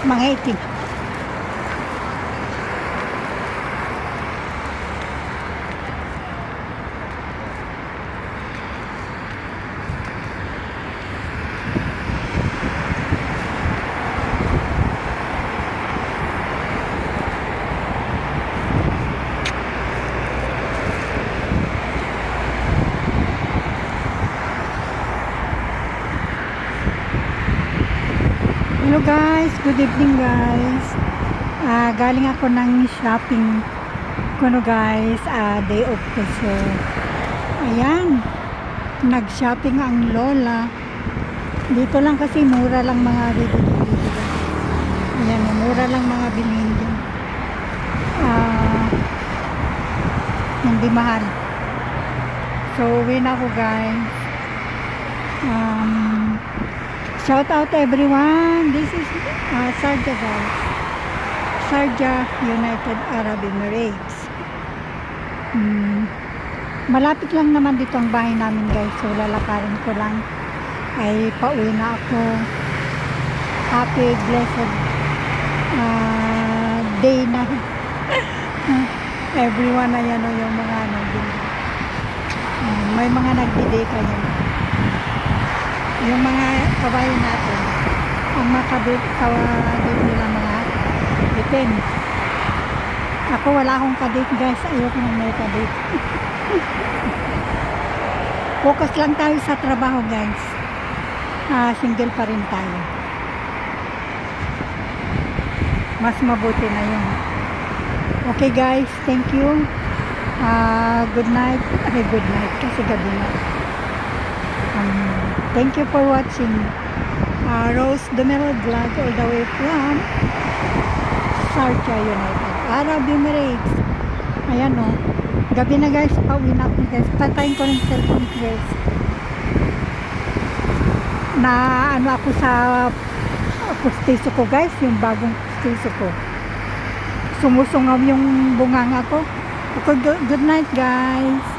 Mga itim. Hello guys, good evening guys. Galing ako ng shopping ko no guys, day off ko. So, ayan, nag-shopping ang lola. Dito lang kasi mura lang mga bibili dito guys. Ayan, mura lang mga bilhin dyan. Hindi mahal. So, uwi na ako guys. Shout out everyone. This is Sharjah guys. Sharjah, United Arab Emirates. Malapit lang naman dito ang bahay namin guys. So lalakarin ko lang. Ay pauwi na ako. Happy blessed day na. Everyone na yan o yung mga nagbili. May mga nagbili kayo. Yung mga kabayan natin, ang makabit nila mga bitin. Ako wala akong kadate guys, ayoko nang may kadate. Focus lang tayo sa trabaho guys. Single pa rin tayo. Mas mabuti na yun. Okay guys, thank you. Good night. Good night kasi gabi na. Thank you for watching Rose Dumelo vlog all the way from Sharjah, United Arab Emirates. Ayan o. Gabi na guys. Pauwi na ako guys. Patayin ko ng cellphone guys. Na ano ako sa pustiso ko guys. Yung bagong pustiso ko. Sumusungaw yung bunganga ko. Okay, good night guys.